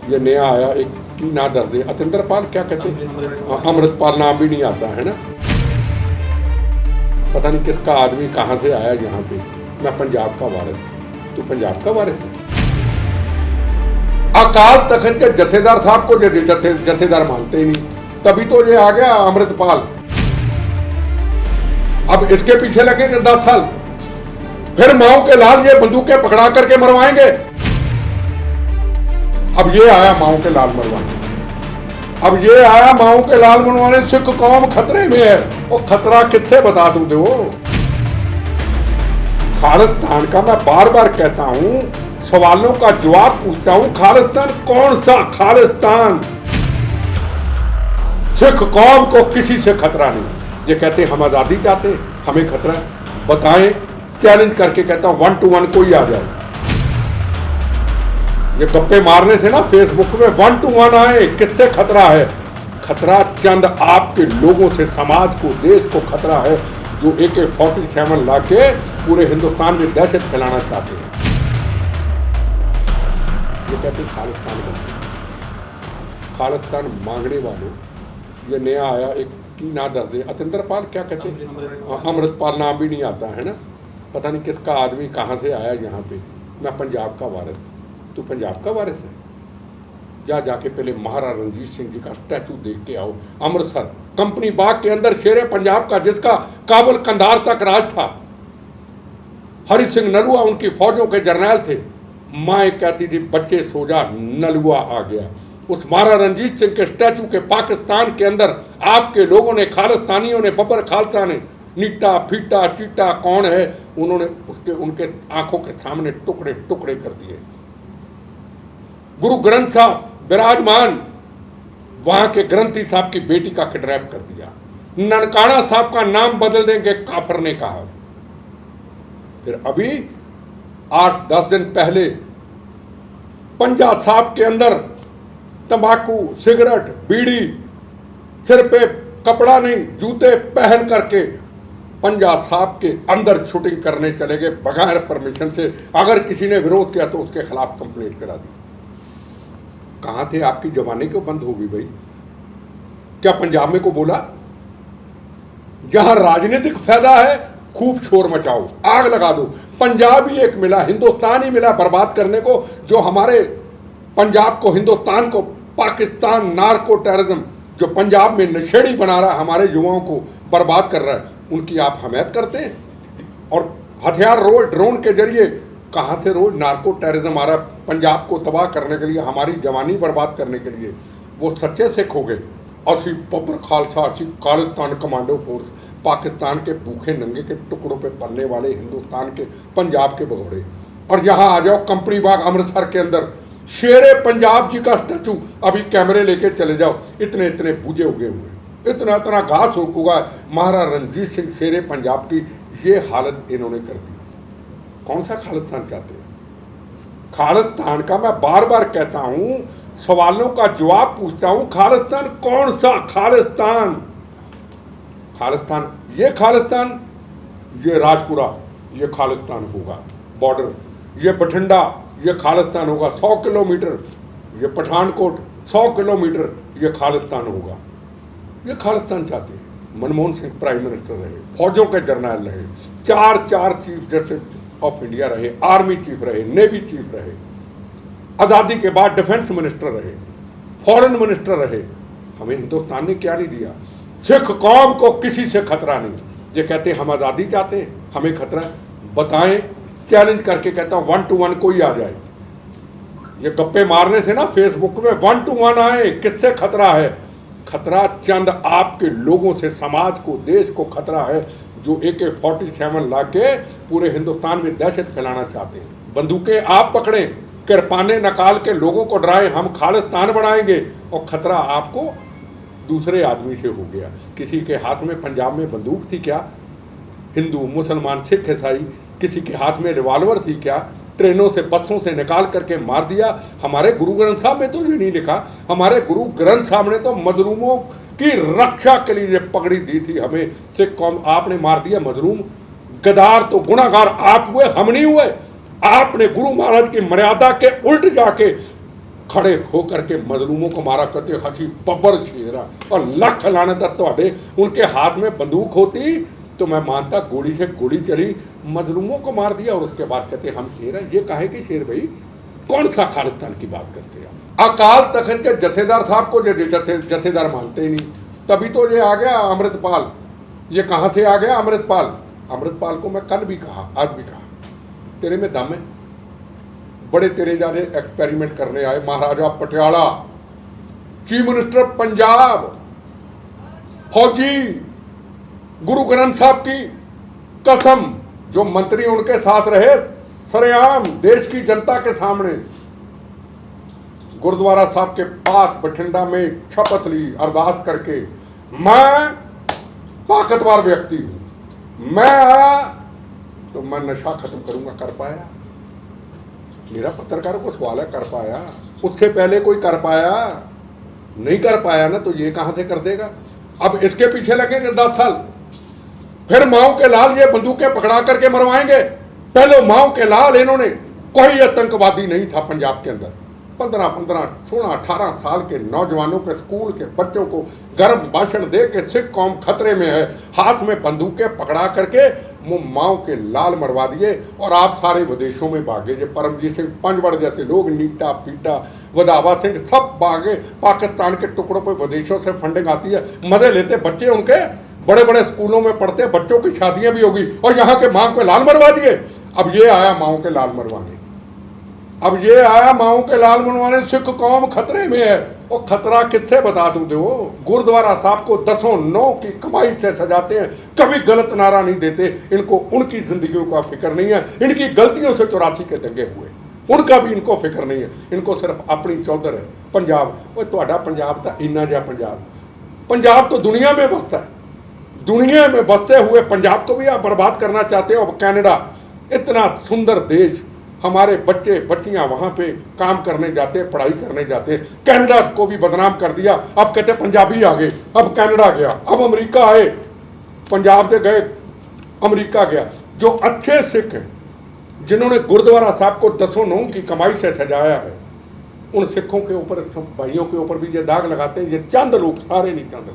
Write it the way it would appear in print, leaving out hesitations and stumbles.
ये नया आया एक की ना दस दे अतिंद्रपाल क्या कहते हैं, अमृतपाल नाम भी नहीं आता है ना। पता नहीं किसका आदमी कहाँ से आया यहाँ पे। मैं पंजाब का वारिस, तू पंजाब का वारिस है। अकाल तख्त के जथेदार साहब को जथेदार मानते ही नहीं, तभी तो ये आ गया अमृतपाल। अब इसके पीछे लगेंगे 10 साल, फिर माओ के लाल ये बंदूकें पकड़ा करके मरवाएंगे। अब ये आया माओ के लाल मरवाने, अब ये आया माओ के लाल मरवाने। सिख कौम खतरे में है। वो खतरा किससे बता दूं दो। खालिस्तान का मैं बार बार कहता हूं, सवालों का जवाब पूछता हूं। खालिस्तान कौन सा खालिस्तान? सिख कौम को किसी से खतरा नहीं। ये कहते हम आजादी चाहते, हमें खतरा है। बताएं, चैलेंज करके कहता हूं 1 to 1 कोई आ जाए। ये गप्पे मारने से ना फेसबुक में 1 to 1 आए, किससे खतरा है? खतरा चंद आपके लोगों से, समाज को, देश को खतरा है, जो AK-47 लाके पूरे हिंदुस्तान में दहशत फैलाना चाहते हैं। ये कहते हैं खालिस्तान बंद, खालिस्तान मांगने वालों। ये नया आया एक की ना दस दे अतिंद्रपाल क्या कहते हैं, अमृतपाल नाम भी नहीं आता है ना। पता नहीं किसका आदमी कहाँ से आया यहाँ पे। मैं पंजाब का वारिस, तू पंजाब का वारिस है। जाके पहले महाराजा रणजीत सिंह जी का स्टैचू देख के आओ। अमृतसर कंपनी बाग के अंदर शेरे पंजाब का, जिसका काबुल कंधार तक राज था। हरि सिंह नलुआ उनकी फौजों के जर्नैल थे। माँ कहती थी बच्चे सो जा, नलुआ आ गया। उस महाराजा रणजीत सिंह के स्टैचू के पाकिस्तान के अंदर आपके लोगों ने, खालिस्तानियों ने, बब्बर खालसा ने, नीटा फीटा चीटा कौन है, उन्होंने उनके आंखों के सामने टुकड़े टुकड़े कर दिए। गुरु ग्रंथ साहब विराजमान, वहां के ग्रंथी साहब की बेटी का किडनैप कर दिया। ननकाना साहब का नाम बदल देंगे, काफर ने कहा। फिर अभी 8-10 दिन पहले पंजाब साहब के अंदर तंबाकू, सिगरेट, बीड़ी, सिर पे कपड़ा नहीं, जूते पहन करके पंजाब साहब के अंदर शूटिंग करने चले गए बगैर परमिशन से। अगर किसी ने विरोध किया तो उसके खिलाफ कंप्लेंट करा दी। कहाँ थे आपकी जवानी क्यों बंद होगी भाई? क्या पंजाब में को बोला? जहां राजनीतिक फायदा है खूब शोर मचाओ, आग लगा दो। पंजाब ही एक मिला, हिंदुस्तान ही मिला बर्बाद करने को, जो हमारे पंजाब को, हिंदुस्तान को पाकिस्तान नार्को टेररिज्म जो पंजाब में नशेड़ी बना रहा है, हमारे युवाओं को बर्बाद कर रहा है, उनकी आप हमायत करते हैं। और हथियार रोज ड्रोन के जरिए कहाँ से रोज नार्को टेररिज्म आ रहा है पंजाब को तबाह करने के लिए, हमारी जवानी बर्बाद करने के लिए। वो सच्चे सिख हो गए। और सी बब्बर खालसा, सी खालिस्तान कमांडो फोर्स, पाकिस्तान के भूखे नंगे के टुकड़ों पे पलने वाले हिंदुस्तान के, पंजाब के भगोड़े। और यहाँ आ जाओ कंपनी बाग अमृतसर के अंदर, शेरे पंजाब जी का स्टैचू, अभी कैमरे लेके चले जाओ, इतने इतने बूझे उगे हुए, इतना इतना घास उगा। महाराजा रणजीत सिंह शेरे पंजाब की ये हालत इन्होंने कर दी। कौन सा खालिस्तान चाहते हैं? खालिस्तान का मैं बार बार कहता हूं, सवालों का जवाब पूछता हूं। खालिस्तान कौन सा खालिस्तान? खालिस्तान ये राजपुरा, ये खालिस्तान होगा बॉर्डर, ये बठिंडा, ये खालिस्तान होगा 100 किलोमीटर, ये पठानकोट 100 किलोमीटर, ये खालिस्तान होगा। ये खालिस्तान चाहते हैं। मनमोहन सिंह प्राइम मिनिस्टर रहे, फौजों के जर्नैल रहे, चार चीफ जस्टिस ऑफ इंडिया रहे, आर्मी चीफ रहे, नेवी चीफ रहे, आज़ादी के बाद डिफेंस मिनिस्टर रहे, फॉरेन मिनिस्टर रहे। हमें हिंदुस्तान ने क्या नहीं दिया? सिख कौम को किसी से खतरा नहीं। ये कहते हम आज़ादी चाहते, हमें खतरा है। बताएं, चैलेंज करके कहता हूं 1 to 1 कोई आ जाए। ये गप्पे मारने से ना फेसबुक में 1 to 1 आए, किससे खतरा है? खतरा चंद आपके लोगों से, समाज को, देश को खतरा है, जो AK-47 लाके पूरे हिंदुस्तान में दहशत फैलाना चाहते हैं। बंदूकें आप पकड़ें, किरपाने निकाल के लोगों को डराएं, हम खालिस्तान बनाएंगे। और खतरा आपको दूसरे आदमी से हो गया। किसी के हाथ में पंजाब में बंदूक थी क्या? हिंदू, मुसलमान, सिख, ईसाई, किसी के हाथ में रिवॉल्वर थी क्या? ट्रेनों से, बसों से निकाल करके मार दिया। हमारे गुरु ग्रंथ साहब में तो ये नहीं लिखा। हमारे गुरु ग्रंथ साहब ने तो मजलूमों की रक्षा के लिए पगड़ी दी थी हमें। सिख कौम आपने मार दिया मजलूम। गद्दार तो गुनाहगार आप हुए, हम नहीं हुए। आपने गुरु महाराज की मर्यादा के उल्ट जाके खड़े होकर के मजलूमों को मारा करते, हसी बब्बर शेरा, और लख लानत है उनके हाथ में बंदूक होती तो मैं मानता गोली से गोली चली, मजलूमों को मार दिया और उसके बाद कहते हम शेर हैं। ये काहे कि शेर भाई, कौन सा खालिस्तान की बात करते हैं? अकाल तख्त के जथेदार साहब को जथेदार मानते ही नहीं, तभी तो ये आ गया अमृतपाल। ये कहाँ से आ गया अमृतपाल? अमृतपाल को मैं कल भी कहा, आज भी कहा, तेरे में दम है, बड़े तेरे जाने एक्सपेरिमेंट करने आए। महाराजा पटियाला, चीफ मिनिस्टर पंजाब, फौजी, गुरु ग्रंथ साहब की कसम, जो मंत्री उनके साथ रहे, सरेआम देश की जनता के सामने गुरुद्वारा साहब के पास बठिंडा में शपथ ली अरदास करके, मैं ताकतवर व्यक्ति हूं, मैं आया तो मैं नशा खत्म करूंगा। कर पाया? मेरा पत्रकारों को सवाल है, कर पाया? उससे पहले कोई कर पाया? नहीं कर पाया ना, तो ये कहां से कर देगा? अब इसके पीछे लगेंगे 10 साल, फिर माओ के लाल ये बंदूकें पकड़ा करके मरवाएंगे। पहले माओ के लाल, इन्होंने कोई आतंकवादी नहीं था पंजाब के अंदर। 15, 16, 18 साल के नौजवानों के, स्कूल के बच्चों को गर्म भाषण दे के सिख कौम खतरे में है, हाथ में बंदूकें पकड़ा करके माओ के लाल मरवा दिए और आप सारे विदेशों में भागे। जो परमजीत सिंह पंजवड़ जैसे लोग, नीटा पीटा, वधावा सिंह, सब भागे पाकिस्तान के टुकड़ों पर। विदेशों से फंडिंग आती है, मजे लेते बच्चे, उनके बड़े बड़े स्कूलों में पढ़ते बच्चों की शादियां भी होगी, और यहाँ के माओ के लाल मरवा दिए। अब ये आया माओ के लाल मरवाने, अब ये आया माओ के लाल मरवाने। सिख कौम खतरे में है, और खतरा किससे बता दूं? दो गुरुद्वारा साहब को 10 नौ की कमाई से सजाते हैं, कभी गलत नारा नहीं देते। इनको उनकी जिंदगियों का फिक्र नहीं है, इनकी गलतियों से 84 के दंगे हुए, उनका भी इनको फिक्र नहीं है। इनको सिर्फ अपनी चौधर है पंजाब। वो ਤੁਹਾਡਾ पंजाब था इन्ना जा पंजाब तो दुनिया में बसता है, दुनिया में बसते हुए पंजाब को भी आप बर्बाद करना चाहते हो। अब कनाडा, इतना सुंदर देश, हमारे बच्चे बच्चियां वहां पे काम करने जाते, पढ़ाई करने जाते, कनाडा को भी बदनाम कर दिया। अब कहते पंजाबी आ गए, अब कनाडा गया, अब अमेरिका आए, पंजाब से गए अमेरिका गया। जो अच्छे सिख हैं, जिन्होंने गुरुद्वारा साहब को 10 नौ की कमाई से सजाया है, उन सिखों के ऊपर, भाइयों के ऊपर भी ये दाग लगाते हैं। ये चंद लोग, सारे नहीं चंद लोग।